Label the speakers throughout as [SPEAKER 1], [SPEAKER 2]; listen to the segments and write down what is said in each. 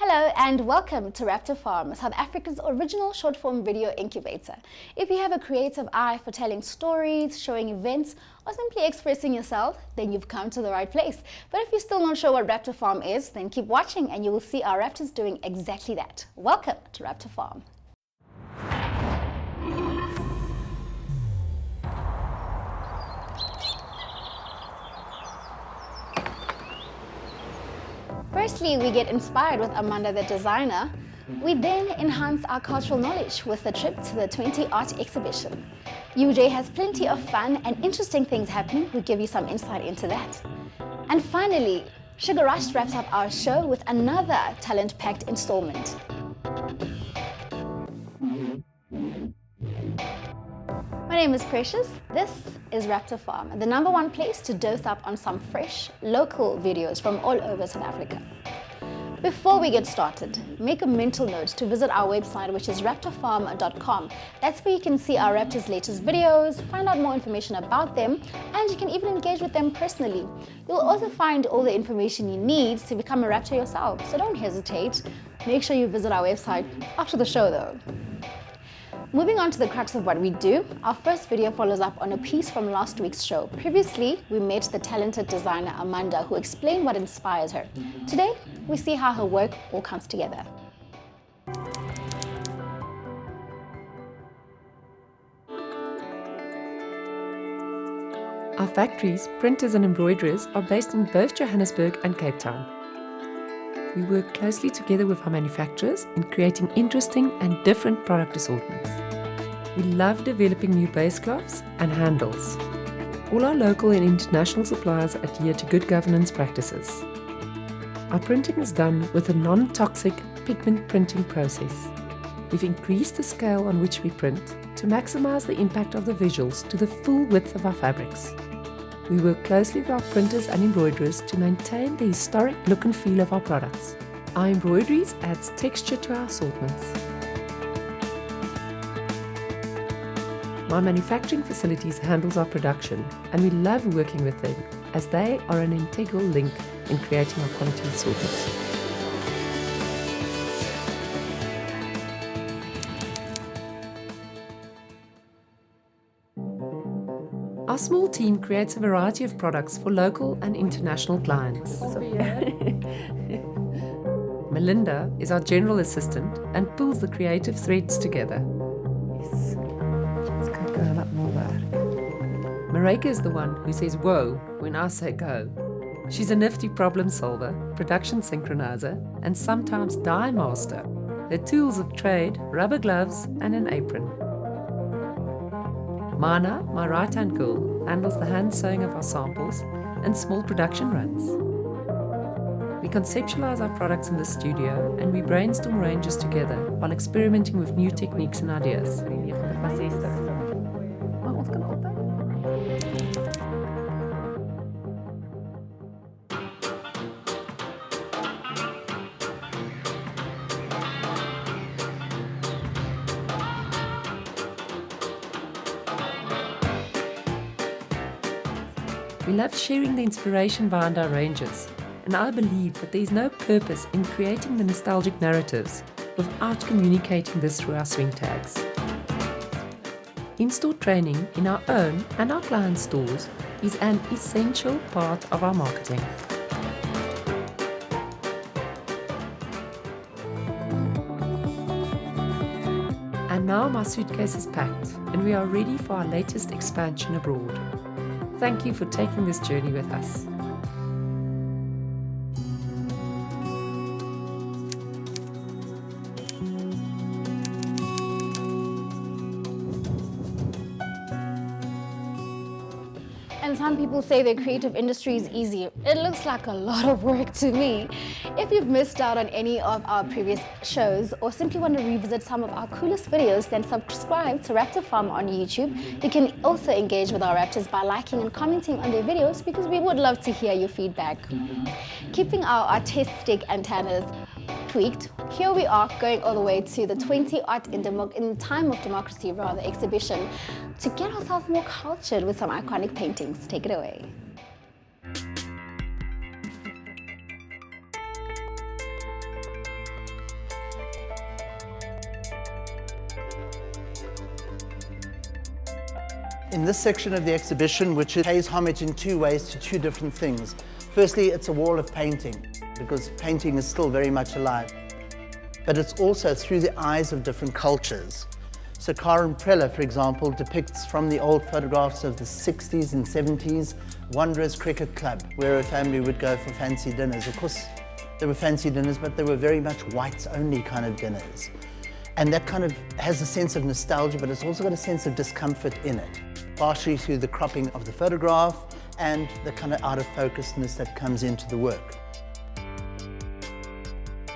[SPEAKER 1] Hello and welcome to Raptor Farm, South Africa's original short-form video incubator. If you have a creative eye for telling stories, showing events, or simply expressing yourself, then you've come to the right place. But if you're still not sure what Raptor Farm is, then keep watching and you will see our Raptors doing exactly that. Welcome to Raptor Farm. Firstly, we get inspired with Amanda the designer. We then enhance our cultural knowledge with a trip to the 20 art exhibition. UJ has plenty of fun and interesting things happening. We'll give you some insight into that. And finally, Sugar Rush wraps up our show with another talent-packed installment. My name is Precious. This is Raptor Farm, the #1 place to dose up on some fresh, local videos from all over South Africa. Before we get started, make a mental note to visit our website, which is raptorfarm.com. That's where you can see our Raptors' latest videos, find out more information about them, and you can even engage with them personally. You'll also find all the information you need to become a Raptor yourself, so don't hesitate. Make sure you visit our website after the show though. Moving on to the crux of what we do, our first video follows up on a piece from last week's show. Previously, we met the talented designer Amanda, who explained what inspires her. Today, we see how her work all comes together.
[SPEAKER 2] Our factories, printers and embroiderers are based in both Johannesburg and Cape Town. We work closely together with our manufacturers in creating interesting and different product assortments. We love developing new base cloths and handles. All our local and international suppliers adhere to good governance practices. Our printing is done with a non-toxic pigment printing process. We've increased the scale on which we print to maximize the impact of the visuals to the full width of our fabrics. We work closely with our printers and embroiderers to maintain the historic look and feel of our products. Our embroideries adds texture to our assortments. My manufacturing facilities handles our production, and we love working with them as they are an integral link in creating our quality assortments. Our small team creates a variety of products for local and international clients. Melinda is our general assistant and pulls the creative threads together. Marika is the one who says whoa when I say go. She's a nifty problem solver, production synchronizer, and sometimes dye master. Her tools of trade, rubber gloves and an apron. Mana, my right-hand girl, handles the hand sewing of our samples and small production runs. We conceptualize our products in the studio and we brainstorm ranges together while experimenting with new techniques and ideas. We love sharing the inspiration behind our ranges, and I believe that there is no purpose in creating the nostalgic narratives without communicating this through our swing tags. In-store training in our own and our client stores is an essential part of our marketing. And now my suitcase is packed, and we are ready for our latest expansion abroad. Thank you for taking this journey with us.
[SPEAKER 1] And some people say the creative industry is easy. It looks like a lot of work to me. If you've missed out on any of our previous shows or simply want to revisit some of our coolest videos, then subscribe to Raptor Farm on YouTube. You can also engage with our Raptors by liking and commenting on their videos because we would love to hear your feedback. Keeping our artistic antennas tweaked, here we are going all the way to the 20 Art in Time of Democracy exhibition to get ourselves more cultured with some iconic paintings. Take it away.
[SPEAKER 3] In this section of the exhibition, which pays homage in two ways to two different things. Firstly, it's a wall of painting, because painting is still very much alive. But it's also through the eyes of different cultures. So Karen Preller, for example, depicts from the old photographs of the 60s and 70s, Wanderers Cricket Club, where a family would go for fancy dinners. Of course, there were fancy dinners, but they were very much whites-only kind of dinners. And that kind of has a sense of nostalgia, but it's also got a sense of discomfort in it, partially through the cropping of the photograph and the kind of out-of-focusedness that comes into the work.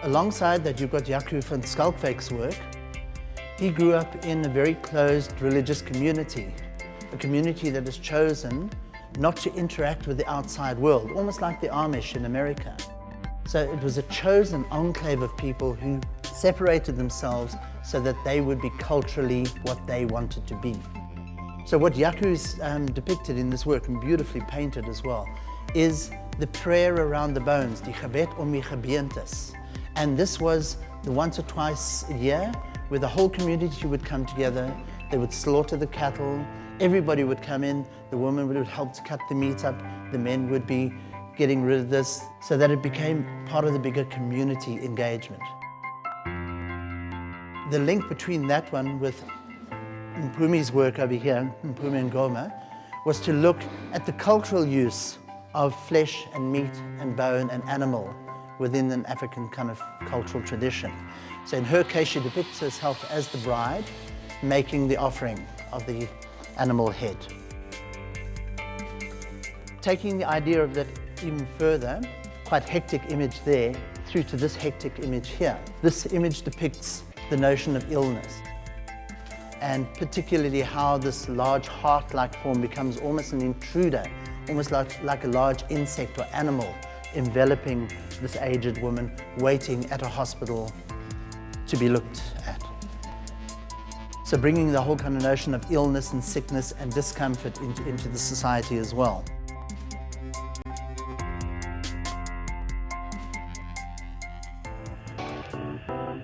[SPEAKER 3] Alongside that, you've got Jaco van Schalkwyk's work. He grew up in a very closed religious community, a community that has chosen not to interact with the outside world, almost like the Amish in America. So it was a chosen enclave of people who separated themselves so that they would be culturally what they wanted to be. So what Jaco's depicted in this work, and beautifully painted as well, is the prayer around the bones, die gebed om die gebeentes. And this was the once or twice a year where the whole community would come together, they would slaughter the cattle, everybody would come in, the women would help to cut the meat up, the men would be getting rid of this, so that it became part of the bigger community engagement. The link between that one with Mpumi's work over here, Mpumi Ngoma, was to look at the cultural use of flesh and meat and bone and animal within an African kind of cultural tradition. So in her case, she depicts herself as the bride making the offering of the animal head. Taking the idea of that even further, quite hectic image there, through to this hectic image here. This image depicts the notion of illness, and particularly how this large heart-like form becomes almost an intruder, almost like a large insect or animal enveloping this aged woman waiting at a hospital to be looked at. So bringing the whole kind of notion of illness and sickness and discomfort into the society as well.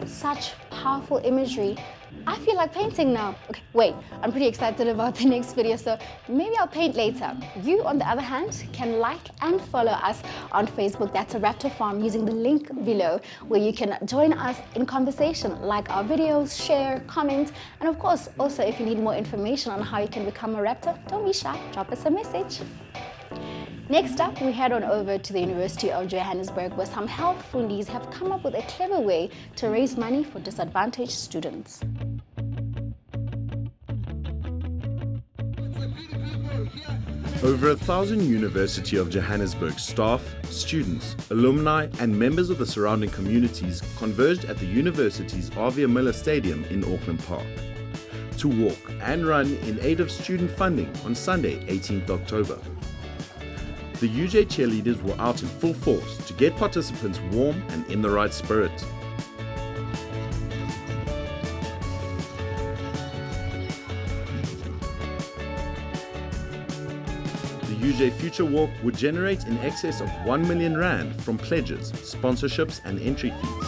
[SPEAKER 1] Such powerful imagery. I feel like painting now. Okay, wait, I'm pretty excited about the next video, so maybe I'll paint later. You, on the other hand, can like and follow us on Facebook. That's a Raptor Farm, using the link below, where you can join us in conversation, like our videos, share, comment, and of course, also if you need more information on how you can become a Raptor, don't be shy, drop us a message. Next up, we head on over to the University of Johannesburg, where some health fundies have come up with a clever way to raise money for disadvantaged students.
[SPEAKER 4] Over 1,000 University of Johannesburg staff, students, alumni and members of the surrounding communities converged at the university's R.V. Miller Stadium in Auckland Park to walk and run in aid of student funding on Sunday, 18th October. The UJ cheerleaders were out in full force to get participants warm and in the right spirit. The UJ Future Walk would generate in excess of R1 million from pledges, sponsorships and entry fees.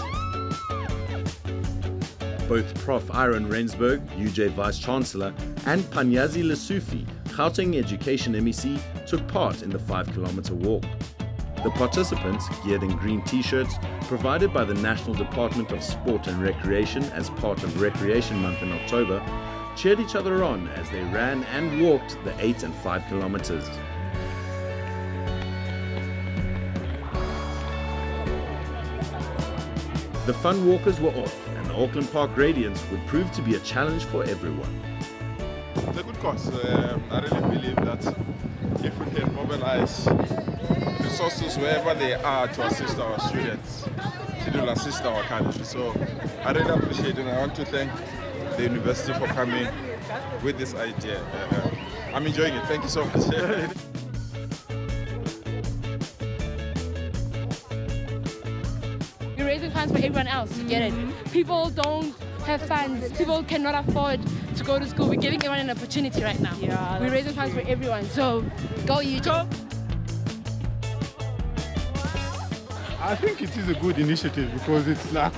[SPEAKER 4] Both Prof. Iron Rensburg, UJ Vice-Chancellor, and Panyazi Lesufi, Gauteng Education MEC, took part in the 5-kilometer walk. The participants, geared in green t-shirts, provided by the National Department of Sport and Recreation as part of Recreation Month in October, cheered each other on as they ran and walked the 8 and 5 kilometers. The fun walkers were off, and the Auckland Park Radiance would prove to be a challenge for everyone.
[SPEAKER 5] It's a good cause. I really believe that if we can mobilize resources wherever they are to assist our students, it will assist our country. So I really appreciate it, and I want to thank the university for coming with this idea. I'm enjoying it. Thank you so much.
[SPEAKER 6] We're raising funds for everyone else to get it. People don't have funds. People cannot afford to go to school. We're giving everyone an opportunity right now. Yeah, we're raising funds for everyone. So go you go.
[SPEAKER 5] I think it is a good initiative because it's like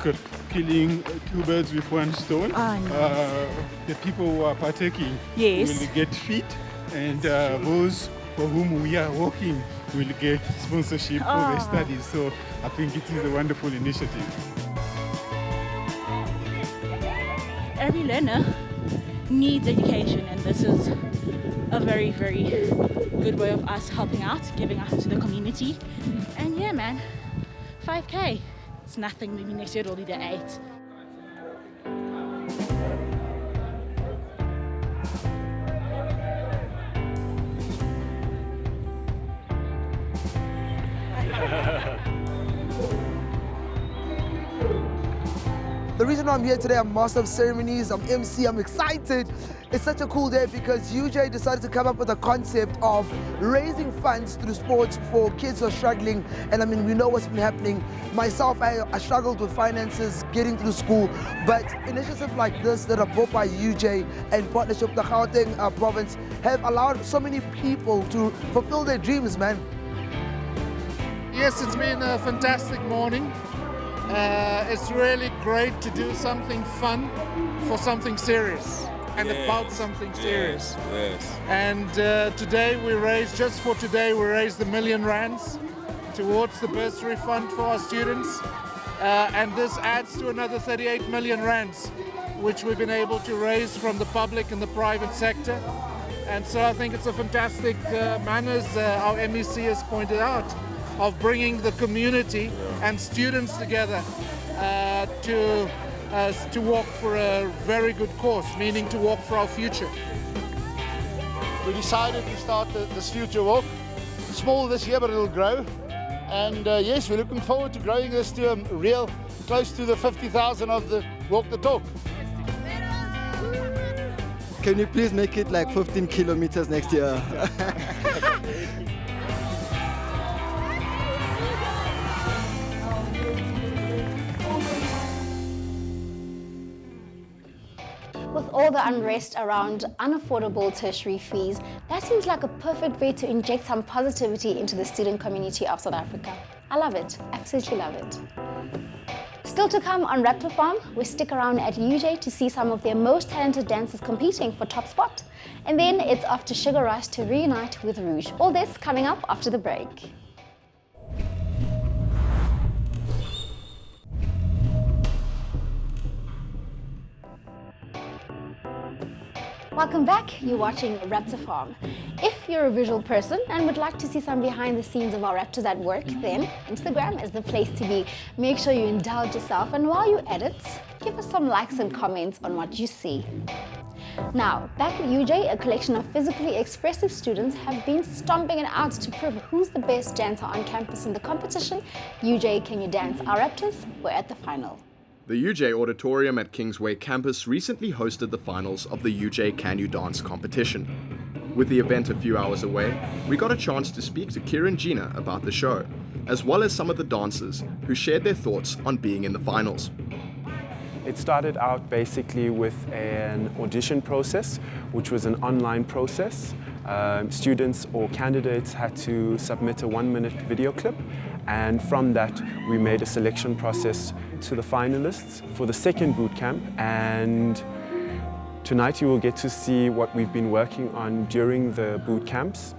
[SPEAKER 5] killing two birds with one stone.
[SPEAKER 7] Oh, nice.
[SPEAKER 5] The people who are partaking
[SPEAKER 7] Yes.
[SPEAKER 5] will get fit
[SPEAKER 7] and those for whom we are working will get sponsorship for their studies. So I think it is a wonderful initiative.
[SPEAKER 8] Every learner needs education, and this is a very, very good way of us helping out, giving out to the community. And yeah, man, 5K, it's nothing. Maybe next year it'll be the 8.
[SPEAKER 9] The reason why I'm here today, I'm Master of Ceremonies, I'm MC, I'm excited. It's such a cool day because UJ decided to come up with a concept of raising funds through sports for kids who are struggling. And I mean, we know what's been happening. Myself, I struggled with finances, getting through school, but initiatives like this that are brought by UJ and partnership with the Gauteng province have allowed so many people to fulfill their dreams, man.
[SPEAKER 10] Yes, it's been a fantastic morning. It's really great to do something fun for something serious and about something serious.
[SPEAKER 5] Yes.
[SPEAKER 10] And today we raised, just for today, we raised R1 million towards the bursary fund for our students. And this adds to another 38 million rands, which we've been able to raise from the public and the private sector. And so I think it's a fantastic manner, as our MEC has pointed out, of bringing the community and students together to walk for a very good cause, meaning to walk for our future.
[SPEAKER 11] We decided to start this future walk. Small this year, but it'll grow. And yes, we're looking forward to growing this to a real, close to the 50,000 of the Walk the Talk.
[SPEAKER 12] Can you please make it like 15 kilometers next year?
[SPEAKER 1] With all the unrest around unaffordable tertiary fees, that seems like a perfect way to inject some positivity into the student community of South Africa. I love it, absolutely love it. Still to come on Raptor Farm, we stick around at UJ to see some of their most talented dancers competing for top spot. And then it's off to Sugar Rush to reunite with Rouge. All this coming up after the break. Welcome back, you're watching Raptor Farm. If you're a visual person and would like to see some behind the scenes of our Raptors at work, then Instagram is the place to be. Make sure you indulge yourself, and while you edit, give us some likes and comments on what you see. Now, back at UJ, a collection of physically expressive students have been stomping it out to prove who's the best dancer on campus in the competition. UJ Can You Dance? Our Raptors were at the final.
[SPEAKER 4] The UJ Auditorium at Kingsway campus recently hosted the finals of the UJ Can You Dance competition. With the event a few hours away, we got a chance to speak to Kieran Gina about the show, as well as some of the dancers who shared their thoughts on being in the finals.
[SPEAKER 13] It started out basically with an audition process, which was an online process. Students or candidates had to submit a 1-minute video clip, and from that we made a selection process to the finalists for the second boot camp. And tonight you will get to see what we've been working on during the boot camps,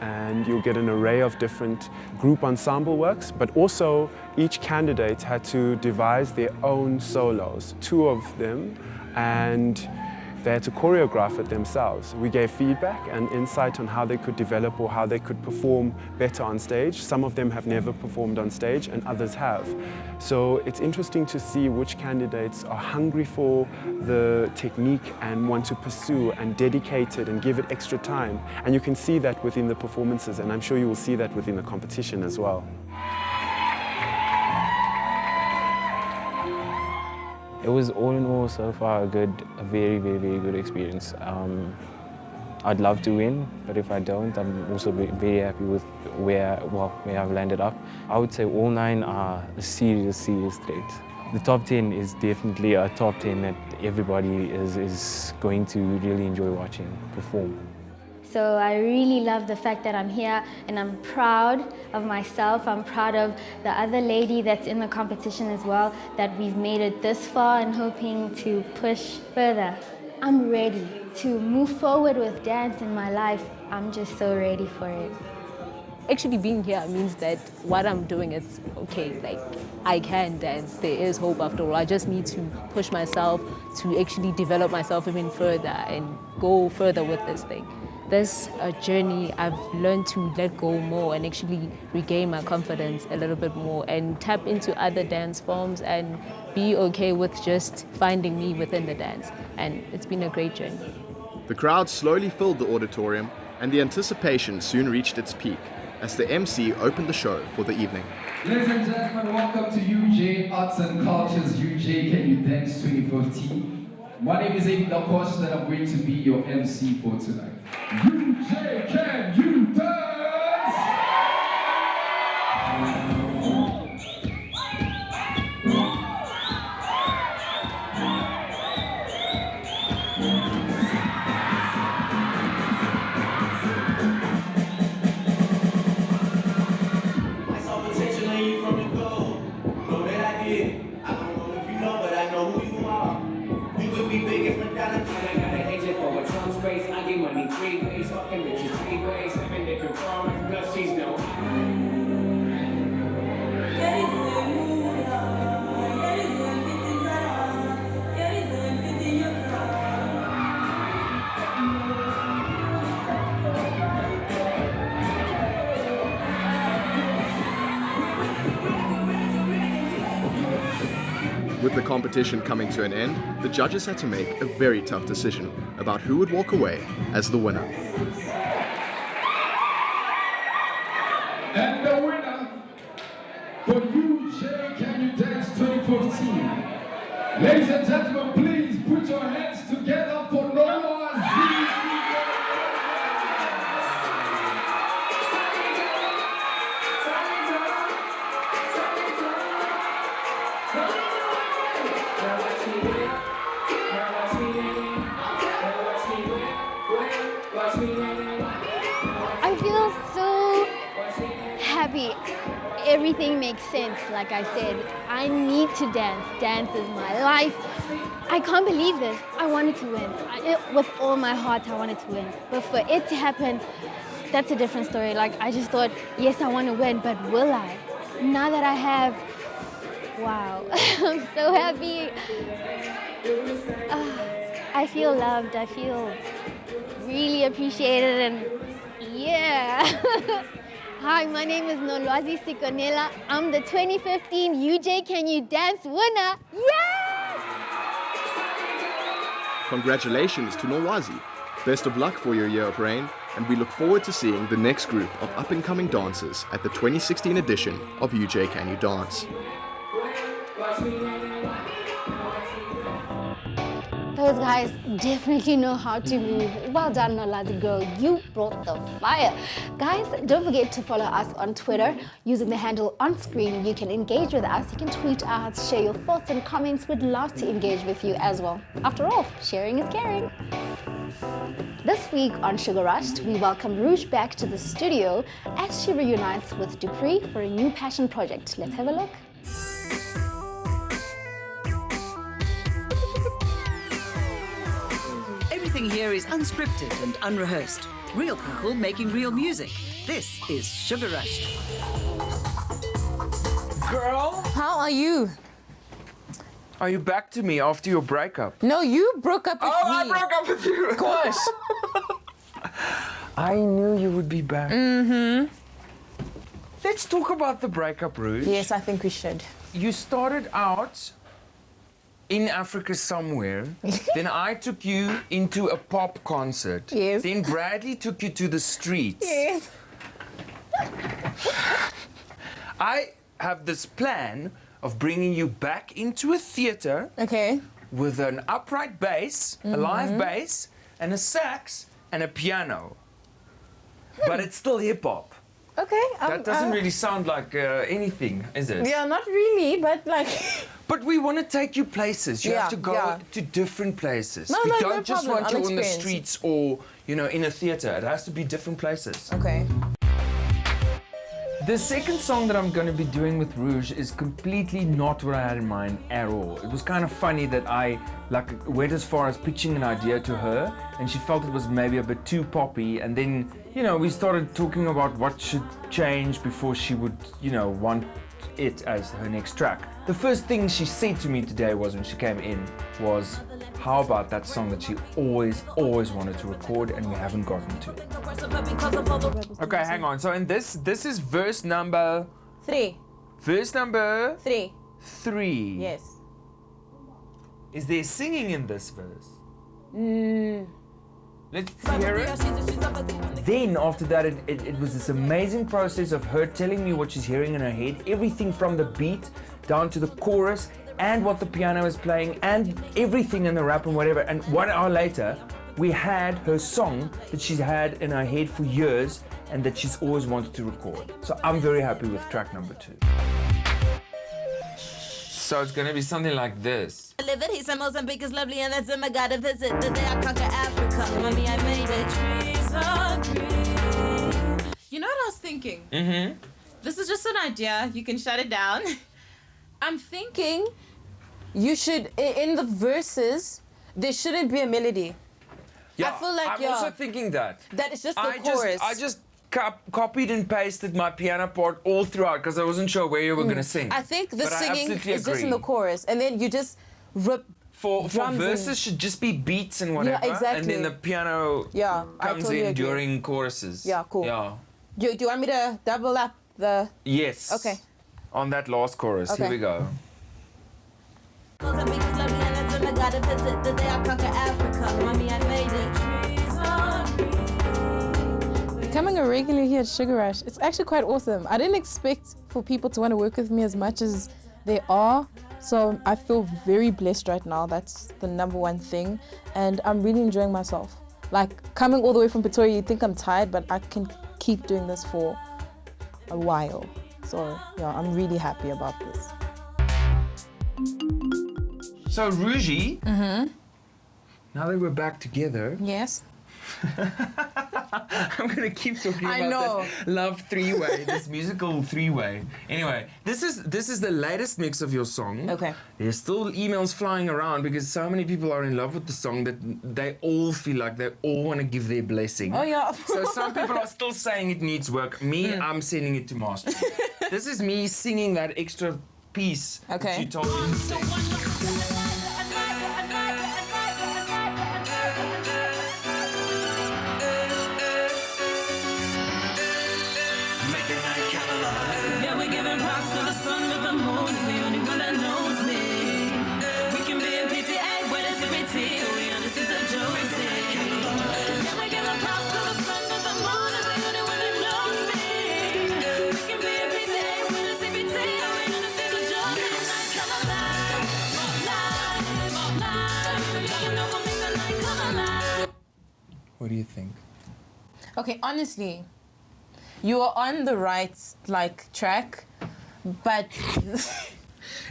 [SPEAKER 13] and you'll get an array of different group ensemble works, but also each candidate had to devise their own solos, 2 of them, and they had to choreograph it themselves. We gave feedback and insight on how they could develop or how they could perform better on stage. Some of them have never performed on stage and others have. So it's interesting to see which candidates are hungry for the technique and want to pursue and dedicate it and give it extra time. And you can see that within the performances, and I'm sure you will see that within the competition as well.
[SPEAKER 14] It was all in all so far a very, very, very good experience. I'd love to win, but if I don't, I'm also very happy with where I've landed up. I would say all 9 are a serious threat. The top 10 is definitely a top 10 that everybody is going to really enjoy watching perform.
[SPEAKER 15] So I really love the fact that I'm here, and I'm proud of myself. I'm proud of the other lady that's in the competition as well, that we've made it this far and hoping to push further. I'm ready to move forward with dance in my life. I'm just so ready for it.
[SPEAKER 16] Actually being here means that what I'm doing is okay, like I can dance. There is hope after all. I just need to push myself to actually develop myself even further and go further with this thing. This journey, I've learned to let go more and actually regain my confidence a little bit more and tap into other dance forms and be okay with just finding me within the dance. And it's been a great journey.
[SPEAKER 4] The crowd slowly filled the auditorium and the anticipation soon reached its peak as the MC opened the show for the evening.
[SPEAKER 17] Ladies and gentlemen, welcome to UJ Arts and Culture's UJ Can You Dance 2015. My name is Aiden Lacoste and I'm going to be your MC for tonight. UJ Can You Dance?
[SPEAKER 4] With the competition coming to an end, the judges had to make a very tough decision about who would walk away as the winner.
[SPEAKER 17] And the winner for UJ Can You Dance 2014. Ladies and gentlemen, please put your hands together for Noah Z.
[SPEAKER 1] I feel so happy. Everything makes sense. Like I said, I need to dance. Dance is my life. I can't believe this. I wanted to win. With all my heart, I wanted to win. But for it to happen, that's a different story. Like, I just thought, yes, I want to win, but will I? Now that I have, wow, I'm so happy. I feel loved. I feel really appreciated, and yeah. Hi, my name is Nolwazi Sikonela. I'm the 2015 UJ Can You Dance winner. Yes!
[SPEAKER 4] Congratulations to Nolwazi. Best of luck for your year of reign, and we look forward to seeing the next group of up-and-coming dancers at the 2016 edition of UJ Can You Dance.
[SPEAKER 1] Those guys definitely know how to move. Well done, Nolwazi girl. You brought the fire. Guys, don't forget to follow us on Twitter using the handle on screen. You can engage with us. You can tweet us, share your thoughts and comments. We'd love to engage with you as well. After all, sharing is caring. This week on Sugar Rushed, we welcome Rouge back to the studio as she reunites with Dupree for a new passion project. Let's have a look.
[SPEAKER 18] Everything here is unscripted and unrehearsed. Real people making real music. This is Sugar Rush.
[SPEAKER 19] Girl,
[SPEAKER 20] how are you?
[SPEAKER 19] Are you back to me after your breakup?
[SPEAKER 20] No, you broke up with me.
[SPEAKER 19] Oh, I broke up with you.
[SPEAKER 20] Of course.
[SPEAKER 19] I knew you would be back.
[SPEAKER 20] Mm-hmm.
[SPEAKER 19] Let's talk about the breakup, Rouge.
[SPEAKER 20] Yes, I think we should.
[SPEAKER 19] You started out in Africa somewhere. Then I took you into a pop concert.
[SPEAKER 20] Yes.
[SPEAKER 19] Then Bradley took you to the streets.
[SPEAKER 20] Yes.
[SPEAKER 19] I have this plan of bringing you back into a theater.
[SPEAKER 20] Okay.
[SPEAKER 19] With an upright bass, a live bass, and a sax, and a piano. But it's still hip-hop.
[SPEAKER 20] Okay.
[SPEAKER 19] That doesn't really sound like anything, is it?
[SPEAKER 20] Yeah, not really, but like...
[SPEAKER 19] But we want to take you places. You have to go to different places. We don't just want you on the streets or, you know, in a theater. It has to be different places.
[SPEAKER 20] Okay.
[SPEAKER 19] The second song that I'm going to be doing with Rouge is completely not what I had in mind at all. It was kind of funny that I went as far as pitching an idea to her, and she felt it was maybe a bit too poppy, and then, you know, we started talking about what should change before she would, you know, want it as her next track. The first thing she said to me today was, when she came in, was, how about that song that she always wanted to record and we haven't gotten to? Okay, hang on. So in this is verse number
[SPEAKER 20] 3.
[SPEAKER 19] Verse number
[SPEAKER 20] 3.
[SPEAKER 19] 3.
[SPEAKER 20] Yes.
[SPEAKER 19] Is there singing in this verse? Let's hear it. Then after that, it was this amazing process of her telling me what she's hearing in her head, everything from the beat down to the chorus and what the piano is playing and everything in the rap and whatever. And 1 hour later, we had her song that she's had in her head for years and that she's always wanted to record. So I'm very happy with track number 2. So it's gonna be something like this.
[SPEAKER 21] I live it, he said Mozambique is lovely and that's him I gotta visit. The day I conquer Africa, mommy I made it. Trees are green.
[SPEAKER 22] You know what I was thinking?
[SPEAKER 19] Mm-hmm.
[SPEAKER 22] This is just an idea, you can shut it down. I'm thinking you should, in the verses, there shouldn't be a melody.
[SPEAKER 19] Yeah,
[SPEAKER 22] I feel like
[SPEAKER 19] I'm also thinking that.
[SPEAKER 22] That it's just the chorus.
[SPEAKER 19] I just copied and pasted my piano part all throughout because I wasn't sure where you were going to sing.
[SPEAKER 22] I think the
[SPEAKER 19] But
[SPEAKER 22] singing is
[SPEAKER 19] agree.
[SPEAKER 22] just in the chorus, and then you just rip
[SPEAKER 19] For
[SPEAKER 22] drums
[SPEAKER 19] verses should just be beats and whatever,
[SPEAKER 22] Yeah, exactly.
[SPEAKER 19] and then the piano comes
[SPEAKER 22] totally
[SPEAKER 19] in
[SPEAKER 22] agree.
[SPEAKER 19] during choruses.
[SPEAKER 22] Yeah, cool.
[SPEAKER 19] Yeah.
[SPEAKER 22] Do you want me to double up the...
[SPEAKER 19] Yes.
[SPEAKER 22] Okay.
[SPEAKER 19] On that last chorus.
[SPEAKER 22] Okay.
[SPEAKER 19] Here we go.
[SPEAKER 21] Mozambique is lovely and that's him I gotta visit. The day I conquer Africa, mommy I made it. Trees are green.
[SPEAKER 20] Becoming a regular here at Sugar Rush, it's actually quite awesome. I didn't expect for people to want to work with me as much as they are. So I feel very blessed right now. That's the number one thing. And I'm really enjoying myself. Like coming all the way from Pretoria, you think I'm tired, but I can keep doing this for a while. So yeah, I'm really happy about this.
[SPEAKER 19] So Rougie, now that we're back together,
[SPEAKER 20] yes,
[SPEAKER 19] I'm gonna keep talking
[SPEAKER 20] I
[SPEAKER 19] about
[SPEAKER 20] know.
[SPEAKER 19] this love three-way, this musical three-way. Anyway, this is the latest mix of your song.
[SPEAKER 20] Okay.
[SPEAKER 19] There's still emails flying around because so many people are in love with the song that they all feel like they all want to give their blessing.
[SPEAKER 20] Oh yeah.
[SPEAKER 19] So some people are still saying it needs work. Me, I'm sending it to master. This is me singing that extra piece that you told me to sing.
[SPEAKER 21] Yeah, we're giving props to the sun with the moon. It's the only one that knows me. We can be in PTA with a CBT. We understand the Josie. Yeah, we're giving props to the sun with the moon. It's the only one that knows me. We can be in PTA with a CBT. We understand the Josie. Night come alive. Live. You know we'll make the night come alive.
[SPEAKER 19] What do you think?
[SPEAKER 20] Okay, honestly, you are on the right track, but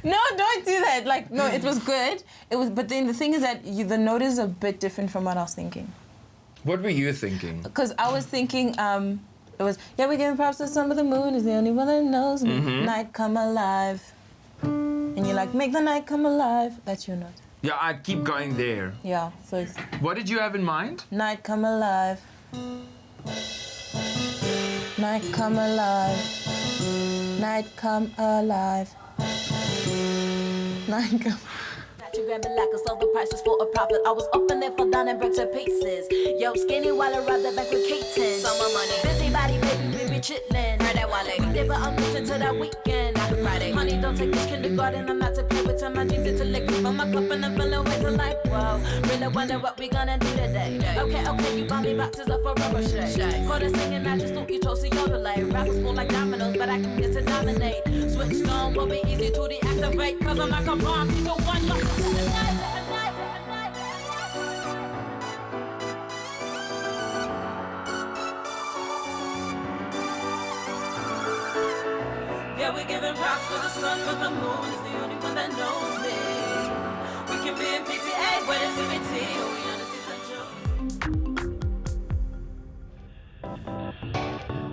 [SPEAKER 20] no, don't do that. Like, no, it was good. It was, but then the thing is that the note is a bit different from what I was thinking.
[SPEAKER 19] What were you thinking?
[SPEAKER 20] Because I was thinking, it was, yeah, we're giving props to the sun, but the moon is the only one that knows me. Night come alive, and you're like, make the night come alive. That's your note.
[SPEAKER 19] Yeah, I keep going there.
[SPEAKER 20] Yeah. So it's
[SPEAKER 19] What did you have in mind?
[SPEAKER 20] night come alive. Night come alive. Night come alive. Night come.
[SPEAKER 21] You grab it like a sold the prices for a profit. I was open it for down and break to pieces. Yo, skinny while I ride the back with K-10. Summer money, busy body, baby, we be chillin'. Heard that wallet, we did, but I'm missing to that weekend. Friday, honey, don't take this kindergarten. I'm not to play with time. My jeans into liquid from my cup and I'm feeling wasted like whoa. Really wonder what we gonna do today. Okay, you buy me boxes up for rubber shake. Quarter singing, I just thought you chose to yodelay. Rappers full like dominoes, but I can get to dominate. Switch stone will be easy to deactivate, cause I'm like a bomb, piece of one lock. Yeah, we're giving props to the sun, but the moon is the only one that knows me. We can be in PTA, but it's CBT. We understand the joke.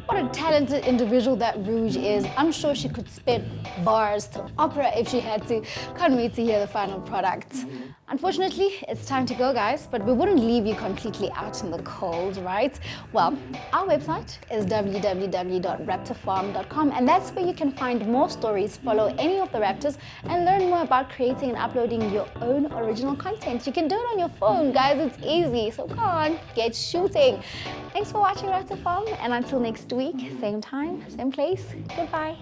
[SPEAKER 1] What a talented individual that Rouge is, I'm sure she could spit bars to opera if she had to. Can't wait to hear the final product. Unfortunately, it's time to go, guys, but we wouldn't leave you completely out in the cold, right? Well, our website is www.raptorfarm.com, and that's where you can find more stories, follow any of the Raptors, and learn more about creating and uploading your own original content. You can do it on your phone, guys. It's easy, so come on, get shooting. Thanks for watching Raptor Farm, and until next week, same time, same place, goodbye.